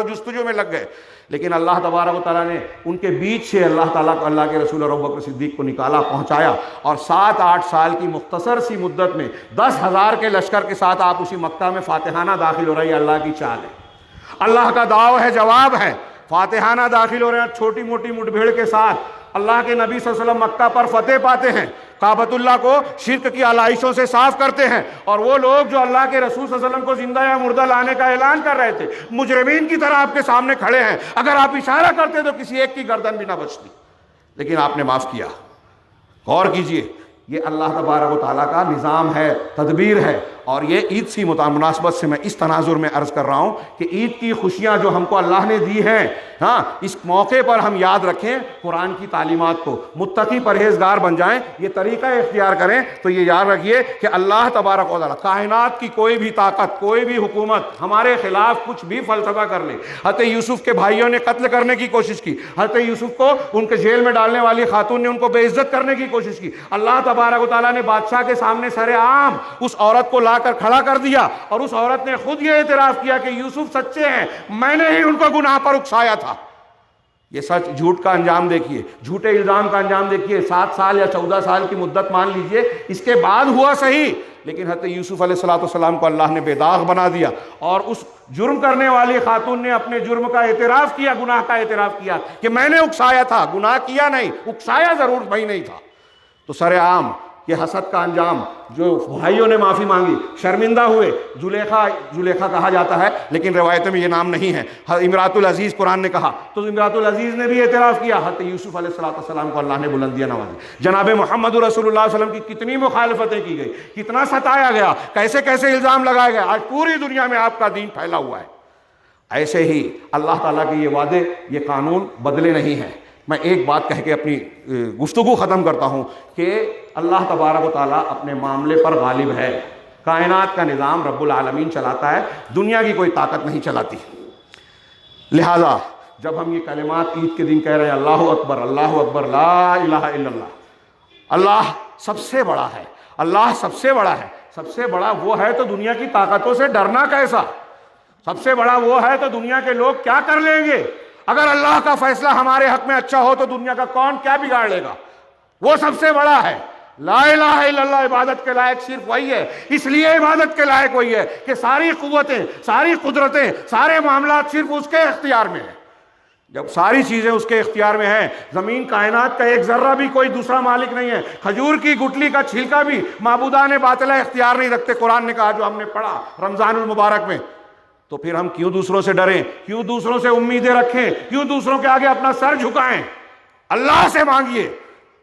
S1: جستجو میں لگ گئے، لیکن اللہ تبارک و تعالیٰ نے ان کے بیچ سے اللہ کے رسول اور ابو بکر صدیق کو نکالا، پہنچایا، اور 7-8 سال کی مختصر سی مدت میں 10,000 کے لشکر کے ساتھ آپ اسی مکہ میں فاتحانہ داخل ہو رہی ہے۔ اللہ کی چال ہے، اللہ کا دعو ہے، جواب ہے، فاتحانہ داخل ہو رہے ہیں چھوٹی موٹی مٹ بھیڑ کے ساتھ۔ اللہ کے نبی صلی اللہ علیہ وسلم مکہ پر فتح پاتے ہیں، کعبۃ اللہ کو شرک کی علائشوں سے صاف کرتے ہیں، اور وہ لوگ جو اللہ کے رسول صلی اللہ علیہ وسلم کو زندہ یا مردہ لانے کا اعلان کر رہے تھے، مجرمین کی طرح آپ کے سامنے کھڑے ہیں، اگر آپ اشارہ کرتے تو کسی ایک کی گردن بھی نہ بچتی، لیکن آپ نے معاف کیا۔ غور کیجئے، یہ اللہ تبارک و تعالیٰ کا نظام ہے، تدبیر ہے۔ اور یہ عید سی مناسبت سے میں اس تناظر میں عرض کر رہا ہوں کہ عید کی خوشیاں جو ہم کو اللہ نے دی ہیں، ہاں اس موقع پر ہم یاد رکھیں قرآن کی تعلیمات کو، متقی پرہیزگار بن جائیں، یہ طریقہ اختیار کریں تو یہ یاد رکھیے کہ اللہ تبارک و تعالیٰ، کائنات کی کوئی بھی طاقت، کوئی بھی حکومت ہمارے خلاف کچھ بھی فلسفہ کر لے۔ حضرت یوسف کے بھائیوں نے قتل کرنے کی کوشش کی، حضرت یوسف کو ان کے جیل میں ڈالنے والی خاتون نے ان کو بے عزت کرنے کی کوشش کی، اللہ تبارک و تعالیٰ نے بادشاہ کے سامنے سر عام اس عورت کو لا کر کھڑا کر دیا، اور اس عورت نے خود یہ اعتراف کیا کہ یوسف سچے ہیں، میں نے ہی ان کو گناہ پر اکسایا تھا۔ یہ سچ جھوٹ کا انجام دیکھیے، جھوٹے الزام کا انجام دیکھیے، 7 سال یا 14 سال کی مدت مان لیجئے، اس کے بعد ہوا صحیح، لیکن حضرت یوسف علیہ السلام کو اللہ نے بے داغ بنا دیا، اور اس جرم کرنے والی خاتون نے اپنے جرم کا اعتراف کیا، گناہ کا اعتراف کیا کہ میں نے اکسایا تھا، گناہ کیا نہیں، اکسایا ضرور بھائی نہیں تھا۔ تو سر عام یہ حسد کا انجام، جو بھائیوں نے معافی مانگی، شرمندہ ہوئے، زلیخا کہا جاتا ہے لیکن روایتوں میں یہ نام نہیں ہے، امراۃ العزیز قرآن نے کہا، تو امراۃ العزیز نے بھی اعتراف کیا۔ حضرت یوسف علیہ السلام کو اللہ نے بلندیاں نوازی، جناب محمد رسول اللہ صلی اللہ علیہ وسلم کی کتنی مخالفتیں کی گئی، کتنا ستایا گیا، کیسے کیسے الزام لگائے گئے، آج پوری دنیا میں آپ کا دین پھیلا ہوا ہے۔ ایسے ہی اللہ تعالیٰ کے یہ وعدے، یہ قانون بدلے نہیں ہیں۔ میں ایک بات کہہ کے اپنی گفتگو ختم کرتا ہوں کہ اللہ تبارک و تعالیٰ اپنے معاملے پر غالب ہے، کائنات کا نظام رب العالمین چلاتا ہے، دنیا کی کوئی طاقت نہیں چلاتی۔ لہذا جب ہم یہ کلمات عید کے دن کہہ رہے ہیں، اللہ اکبر لا الہ الا اللہ، اللہ سب سے بڑا ہے، اللہ سب سے بڑا ہے، سب سے بڑا وہ ہے تو دنیا کی طاقتوں سے ڈرنا کیسا، سب سے بڑا وہ ہے تو دنیا کے لوگ کیا کر لیں گے، اگر اللہ کا فیصلہ ہمارے حق میں اچھا ہو تو دنیا کا کون کیا بگاڑ لے گا، وہ سب سے بڑا ہے۔ لا الہ الا اللہ، عبادت کے لائق صرف وہی ہے، اس لیے عبادت کے لائق وہی ہے کہ ساری قوتیں، ساری قدرتیں، سارے معاملات صرف اس کے اختیار میں ہیں۔ جب ساری چیزیں اس کے اختیار میں ہیں، زمین کائنات کا ایک ذرہ بھی کوئی دوسرا مالک نہیں ہے، کھجور کی گٹلی کا چھلکا بھی معبودان باطلہ اختیار نہیں رکھتے، قرآن نے کہا جو ہم نے پڑھا رمضان المبارک میں، تو پھر ہم کیوں دوسروں سے ڈریں، کیوں دوسروں سے امیدیں رکھیں، کیوں دوسروں کے آگے اپنا سر جھکائیں؟ اللہ سے مانگیے،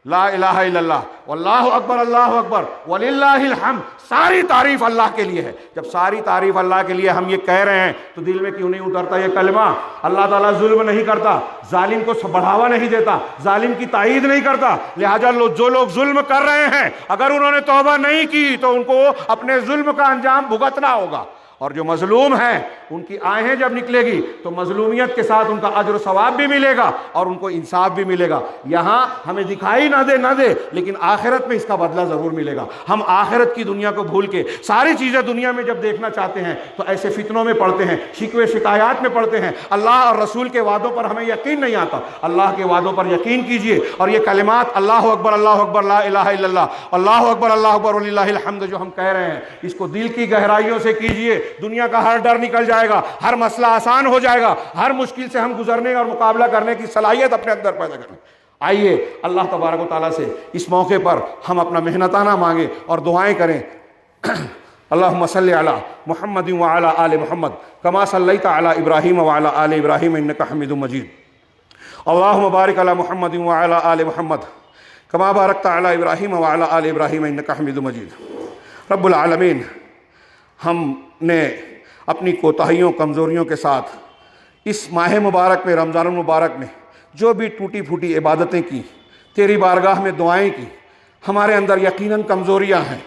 S1: لا الہ الا اللہ واللہ اکبر اللہ اکبر وللہ الحمد، ساری تعریف اللہ کے لیے ہے۔ جب ساری تعریف اللہ کے لیے ہم یہ کہہ رہے ہیں تو دل میں کیوں نہیں اترتا یہ کلمہ؟ اللہ تعالیٰ ظلم نہیں کرتا، ظالم کو بڑھاوا نہیں دیتا، ظالم کی تائید نہیں کرتا، لہٰذا جو لوگ ظلم کر رہے ہیں اگر انہوں نے توبہ نہیں کی تو ان کو اپنے ظلم کا انجام بھگتنا ہوگا، اور جو مظلوم ہیں ان کی آہیں جب نکلے گی تو مظلومیت کے ساتھ ان کا اجر و ثواب بھی ملے گا اور ان کو انصاف بھی ملے گا۔ یہاں ہمیں دکھائی نہ دے لیکن آخرت میں اس کا بدلہ ضرور ملے گا۔ ہم آخرت کی دنیا کو بھول کے ساری چیزیں دنیا میں جب دیکھنا چاہتے ہیں تو ایسے فتنوں میں پڑتے ہیں، شکوے شکایات میں پڑتے ہیں، اللہ اور رسول کے وعدوں پر ہمیں یقین نہیں آتا۔ اللہ کے وعدوں پر یقین کیجئے، اور یہ کلمات اللہ اکبر لا الہ الا اللہ، اللہ اکبر وللہ الحمد جو ہم کہہ رہے ہیں، اس کو دل کی گہرائیوں سے کیجئے، دنیا کا ہر ڈر نکل جائے گا، ہر مسئلہ آسان ہو جائے گا، ہر مشکل سے ہم گزرنے اور مقابلہ کرنے کی صلاحیت اپنے اندر پیدا کریں۔ آئیے اللہ تبارک و تعالیٰ سے اس موقع پر ہم اپنا محنتانہ مانگیں اور دعائیں کریں۔ اللہم صلی علی محمد وعلی آل محمد کما صلیت علی ابراہیم وعلی آل ابراہیم انک حمید مجید، اللہم بارک علی محمد وعلی آل محمد کما بارکت علی ابراہیم وعلی آل ابراہیم انک حمید مجید۔ رب العالمین، ہم نے اپنی کوتاہیوں کمزوریوں کے ساتھ اس ماہ مبارک میں، رمضان المبارک میں جو بھی ٹوٹی پھوٹی عبادتیں کی، تیری بارگاہ میں دعائیں کی، ہمارے اندر یقیناً کمزوریاں ہیں،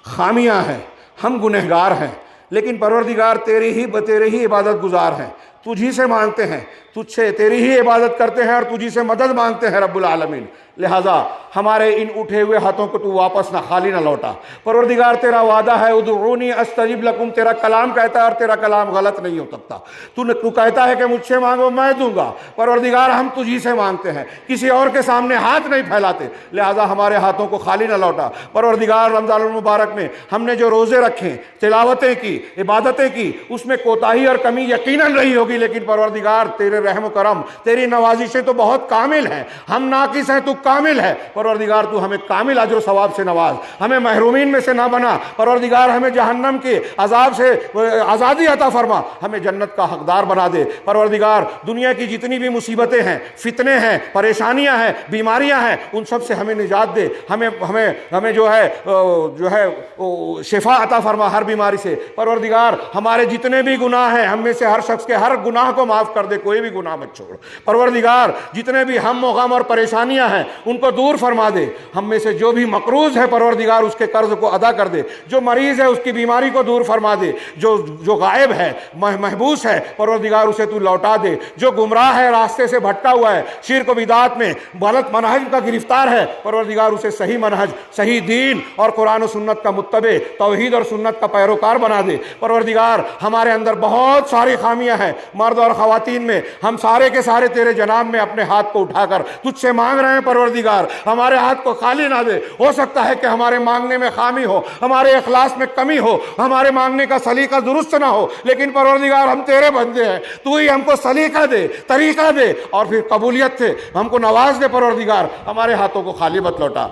S1: خامیاں ہیں، ہم گنہگار ہیں، لیکن پروردگار تیری ہی عبادت گزار ہیں، تجھی سے مانگتے ہیں، تجھ سے تیری ہی عبادت کرتے ہیں اور تجھی سے مدد مانگتے ہیں رب العالمین۔ لہٰذا ہمارے ان اٹھے ہوئے ہاتھوں کو تو واپس نہ خالی نہ لوٹا۔ پروردگار تیرا وعدہ ہے ادعونی استجب لکم، تیرا کلام کہتا ہے اور تیرا کلام غلط نہیں ہو سکتا۔ تو کہتا ہے کہ مجھ سے مانگو میں دوں گا۔ پروردگار ہم تجھی سے مانگتے ہیں، کسی اور کے سامنے ہاتھ نہیں پھیلاتے، لہٰذا ہمارے ہاتھوں کو خالی نہ لوٹا۔ پروردگار رمضان المبارک میں ہم نے جو روزے رکھے، تلاوتیں کی، عبادتیں کی، اس میں کوتاہی اور کمی یقیناً رہی ہوگی، لیکن پروردگار تیرے رحم و کرم، تیری نوازشیں تو بہت کامل ہیں، ہم ناقص ہیں، تو کامل ہے۔ پروردگار تو ہمیں کامل اجر و ثواب سے نواز، ہمیں محرومین میں سے نہ بنا۔ پروردگار ہمیں جہنم کے عذاب سے آزادی عطا فرما، ہمیں جنت کا حقدار بنا دے۔ پروردگار دنیا کی جتنی بھی مصیبتیں ہیں، فتنے ہیں، پریشانیاں ہیں، بیماریاں ہیں، ان سب سے ہمیں نجات دے، ہمیں جو ہے شفا عطا فرما ہر بیماری سے۔ پروردگار ہمارے جتنے بھی گناہ ہیں، ہم میں سے ہر شخص کے ہر گناہ کو معاف کر دے، کوئی بھی گناہ مت چھوڑ۔ پروردگار جتنے بھی ہم و غم اور پریشانیاں ہیں ان کو دور فرما دے، ہم میں سے جو بھی مقروض ہے پروردگار اس کے قرض کو ادا کر دے، جو مریض ہے اس کی بیماری کو دور فرما دے، جو غائب ہے، محبوس ہے، پروردگار اسے تو لوٹا دے، جو گمراہ ہے، راستے سے بھٹکا ہوا ہے، شرک و بدعات میں غلط منہج کا گرفتار ہے، پروردگار اسے صحیح منہج، صحیح دین اور قرآن و سنت کا متبع، توحید اور سنت کا پیروکار بنا دے۔ پروردگار ہمارے اندر بہت ساری خامیاں ہیں، مرد اور خواتین میں، ہم سارے کے سارے تیرے جناب میں اپنے ہاتھ کو اٹھا کر تجھ سے مانگ رہے ہیں۔ پروردگار ہمارے ہاتھ کو خالی نہ دے، ہو سکتا ہے کہ ہمارے مانگنے میں خامی ہو، ہمارے اخلاص میں کمی ہو، ہمارے مانگنے کا سلیقہ درست نہ ہو، لیکن پروردگار ہم تیرے بندے ہیں، تو ہی ہم کو سلیقہ دے، طریقہ دے اور پھر قبولیت سے ہم کو نواز دے۔ پروردگار ہمارے ہاتھوں کو خالی مت لوٹا۔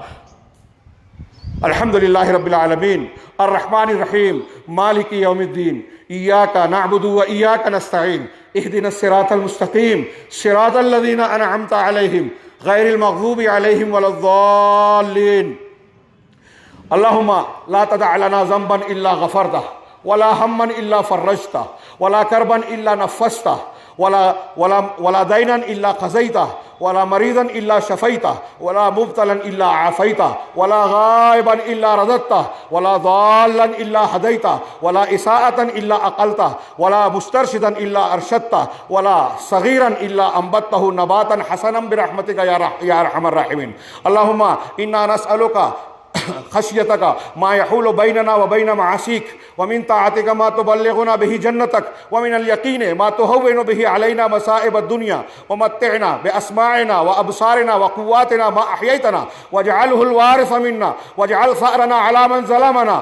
S1: الحمدللہ رب العالمین الرحمن الرحیم مالک یوم الدین ایاک نعبد و ایاک نستعین اہدنا الصراط المستقیم صراط الذین انعمت علیہم غیر المغضوب علیہم ولا الضالین۔ اللہم لا تدع لنا ذنبا الا غفرتہ ولا ہما الا فرجتہ ولا کربا الا نفستہ ولا دینا الا قضیتہ ولا مریضا الا شفیتہ ولا مبتلا الا عافیتہ ولا غائبا الا رددتہ ولا ضالا الا ہدیتہ ولا اساءة الا اقلتہ ولا مسترشدا الا ارشدتہ ولا صغیرا الا انبتہ نباتا حسنا برحمتک یا ارحم الراحمین۔ اللہم انا نسألک خشیتک ما یحول بیننا وبین معاصیک ومن طاعتک ما تبلغنا به جنتک ومن الیقین ما تهون به علینا مصائب الدنیا ومتعنا باسماعنا وابصارنا وقواتنا ما احییتنا واجعله الوارث منا واجعل ثأرنا على من ظلمنا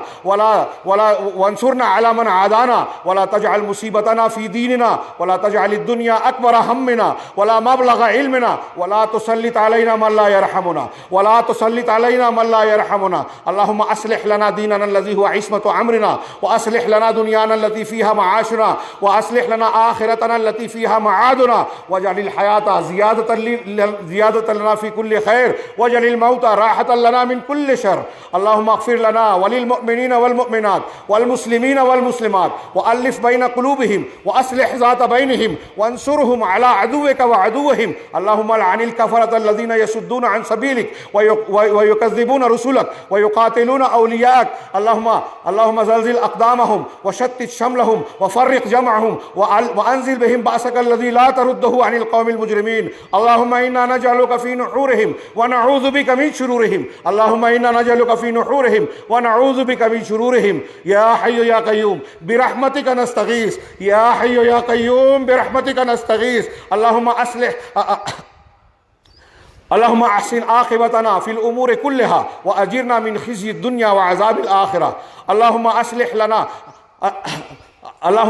S1: وانصرنا على من عادانا ولا تجعل مصیبتنا في دیننا ولا تجعل الدنیا اکبر همنا ولا مبلغ علمنا ولا تسلط علينا من لا يرحمنا ولا تسلط علينا من لا يرحمنا أمرنا اللهم أصلح لنا ديننا الذي هو عصمة أمرنا وأصلح لنا دنيانا التي فيها معاشنا وأصلح لنا آخرتنا التي فيها معادنا واجعل الحياة زيادة لنا في كل خير واجعل الموت راحة لنا من كل شر. اللهم اغفر لنا وللمؤمنين والمؤمنات والمسلمين والمسلمات وألف بين قلوبهم وأصلح ذات بينهم وانصرهم على عدوك وعدوهم. اللهم لعن الكفرة الذين يصدون عن سبيلك ويكذبون رسلك ويقاتلون أولياءك. اللهم زلزل أقدامهم وشتت شملهم وفرق جمعهم وأنزل بهم بأسك الذي لا ترده عن القوم المجرمين. اللهم إنا نجعلك في نحورهم ونعوذ بك من شرورهم. اللهم إنا نجعلك في نحورهم ونعوذ بك من شرورهم. يا حي يا قيوم برحمتك نستغيث. يا حي يا قيوم برحمتك نستغيث. اللهم أحسن عاقبتنا في الأمور كلها وأجرنا من خزي الدنيا وعذاب الآخرة. اللهم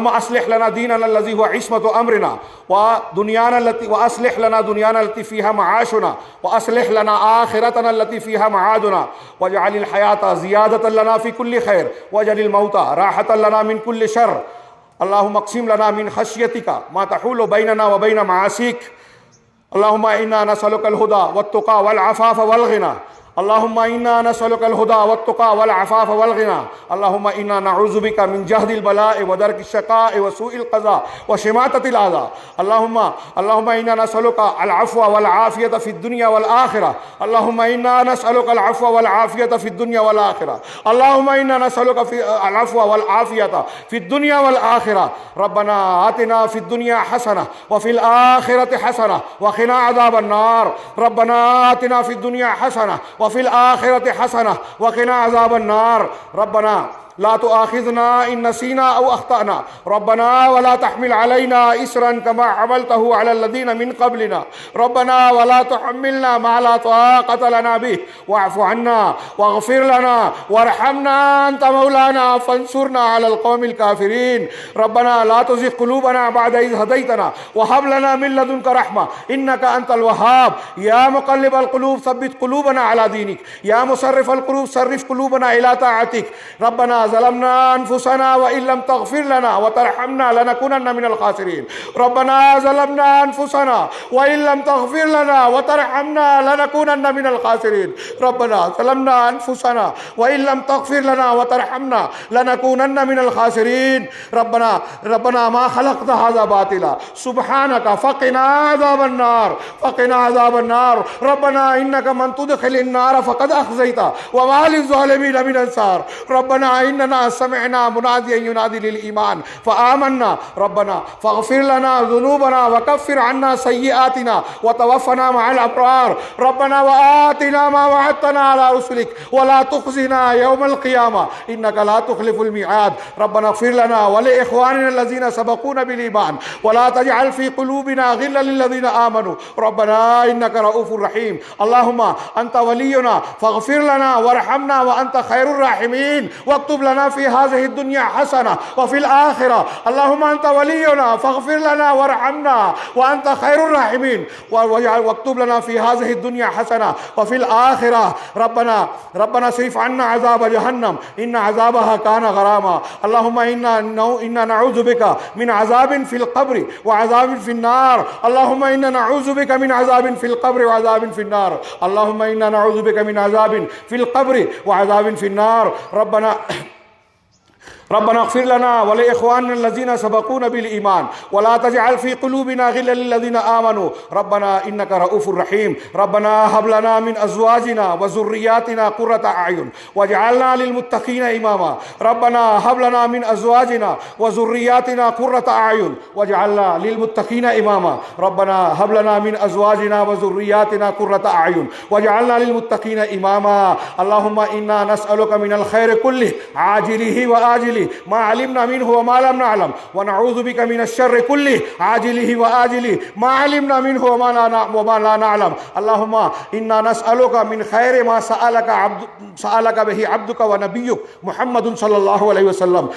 S1: أصلح لنا ديننا الذي هو عصمة أمرنا وأصلح لنا دنيانا التي فيها معاشنا وأصلح لنا آخرتنا التي فيها معادنا واجعل الحياة زيادة لنا في كل خير واجعل الموت راحة لنا من كل شر. اللهم اقسم لنا من خشيتك ما تحول بيننا وبين معاصيك. اللهم إنا نسألك الهدى والتقى والعفاف والغنى. اللهم إنا نسألك الهدى والتقى والعفاف والغنى. اللهم إنا نعوذ بك من جهد البلاء ودرك الشقاء وسوء القضاء وشماتة الأعداء. اللهم إنا نسألك العفو والعافية في الدنيا والآخرة. اللهم إنا نسألك العفو والعافية في الدنيا والآخرة. اللهم إنا نسألك العفو والعافية في الدنيا والآخرة. ربنا آتنا في الدنيا حسنة وفي الآخرة حسنة وقنا عذاب النار. ربنا آتنا في الدنيا حسنة وفي الآخرة حسنة وقنا عذاب النار. ربنا لا تؤاخذنا إن نسينا أو أخطأنا. ربنا ولا تحمل علينا إسرا كما حملته على الذين من قبلنا. ربنا ولا تحملنا ما لا طاقة لنا به واعف عنا واغفر لنا وارحمنا أنت مولانا فانصرنا على القوم الكافرين. ربنا لا تزغ قلوبنا بعد إذ هديتنا وهب لنا من لدنك رحمة إنك أنت الوهاب. يا مقلب القلوب ثبت قلوبنا على دينك. يا مصرف القلوب صرف قلوبنا إلى طاعتك. ربنا ظلمنا أنفسنا وإن لم تغفر لنا وترحمنا لنكونن من الخاسرين. ربنا ظلمنا أنفسنا وإن لم تغفر لنا وترحمنا لنكونن من الخاسرين. ربنا ظلمنا أنفسنا وإن لم تغفر لنا وترحمنا لنكونن من الخاسرين. ربنا ما خلقت هذا باطلا سبحانك فقنا عذاب النار. فقنا عذاب النار. ربنا إنك من تدخل النار فقد أخزيته وما للظالمين من أنصار. ربنا إننا سمعنا مناديا ينادي للإيمان فآمنا. ربنا فاغفر لنا ذنوبنا وكفر عنا سيئاتنا وتوفنا مع الأبرار. ربنا وآتنا ما وعدتنا على رسلك ولا تخزنا يوم القيامة إنك لا تخلف الميعاد. ربنا اغفر لنا ولإخواننا الذين سبقونا بالإيمان ولا تجعل في قلوبنا غلا للذين آمنوا. ربنا إنك رؤوف رحيم. اللهم أنت ولينا فاغفر لنا وارحمنا وأنت خير الراحمين واكتب لنا في هذه الدنيا حسنة وفي الآخرة. اللهم أنت ولينا فاغفر لنا وارحمنا وأنت خير الراحمين واكتب لنا في هذه الدنيا حسنة وفي الآخرة. ربنا صرف عنا عذاب جهنم إن عذابها كان غراما. اللهم إنا نعوذ بك من عذاب في القبر وعذاب في النار. اللهم إنا نعوذ بك من عذاب في القبر وعذاب في النار. اللهم إنا نعوذ بك من عذاب في القبر وعذاب في النار. ربنا اغفر لنا ولإخواننا الذين سبقونا بالإيمان ولا تجعل في قلوبنا غلا للذين آمنوا. ربنا إنك رؤوف رحيم. ربنا هب لنا من أزواجنا وذرياتنا قرة أعين واجعلنا للمتقين إماما. ربنا هب لنا من أزواجنا وذرياتنا قرة أعين واجعلنا للمتقين إماما. ربنا هب لنا من أزواجنا وذرياتنا قرة أعين واجعلنا للمتقين إماما. اللهم إنا نسألك من الخير كله عاجله وآجله باطله ما علمنا منه وما لم نعلم ونعوذ بك من الشر كله عاجله وآجله ما علمنا منه وما لا نعلم اللهم إنا نسألك من خير ما سألك به عبدك ونبيك محمد صلى الله عليه وسلم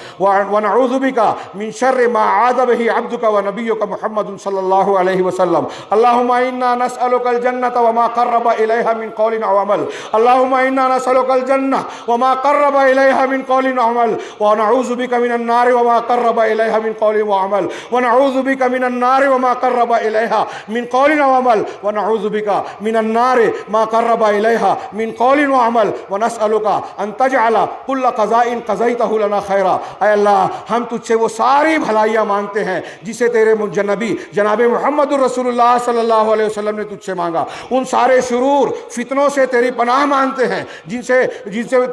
S1: ونعوذ بك من شر ما عاد به عبدك ونبيك محمد صلى الله عليه وسلم اللهم إنا نسألك الجنة وما قرب إليها من قول أو عمل اللهم إنا نسألك الجنة وما قرب إليها من قول أو عمل ونعوذ بك من النار وما قرب إليها من قول وعمل ونعوذ بك من النار وما قرب إليها من قول وعمل ونعوذ بك من النار ما قرب إليها من قول وعمل ونسألك أن تجعل كل قضاء قضيته لنا خيرا اے اللہ ہم تجھ سے وہ ساری بھلائیاں مانگتے ہیں جسے تیرے نبی جناب محمد الرسول اللہ صلی اللہ علیہ وسلم نے تجھ سے مانگا، ان سارے شرور فتنوں سے تیری پناہ مانگتے ہیں جن سے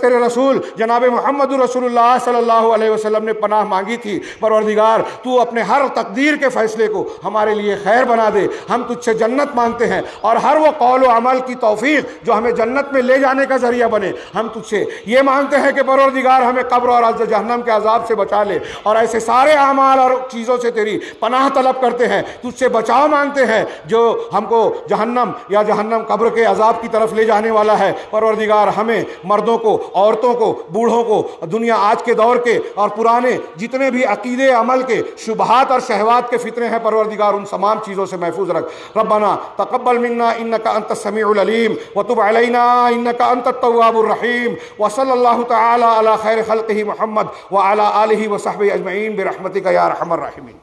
S1: تیرے رسول جناب محمد الرسول اللہ صلی اللہ علیہ وسلم نے پناہ مانگی تھی۔ پروردگار تو اپنے ہر تقدیر کے فیصلے کو ہمارے لیے خیر بنا دے، ہم تجھ سے جنت مانگتے ہیں اور ہر وہ قول و عمل کی توفیق جو ہمیں جنت میں لے جانے کا ذریعہ بنے، ہم تجھ سے یہ مانگتے ہیں کہ پروردگار ہمیں قبر اور جہنم کے عذاب سے بچا لے، اور ایسے سارے اعمال اور چیزوں سے تیری پناہ طلب کرتے ہیں، تجھ سے بچاؤ مانگتے ہیں جو ہم کو جہنم یا جہنم قبر کے عذاب کی طرف لے جانے والا ہے۔ پروردگار ہمیں مردوں کو، عورتوں کو، بوڑھوں کو، دنیا آج کے دور کے اور پرانے جتنے بھی عقیدے عمل کے شبہات اور شہوات کے فتنے ہیں پروردگار ان تمام چیزوں سے محفوظ رکھ۔ ربنا تقبل منا انك انت السميع العليم وتب علينا انك انت التواب الرحيم وصلى الله تعالى على خير خلقه محمد وعلى آله وصحبه اجمعين برحمتك يا ارحم الراحمين۔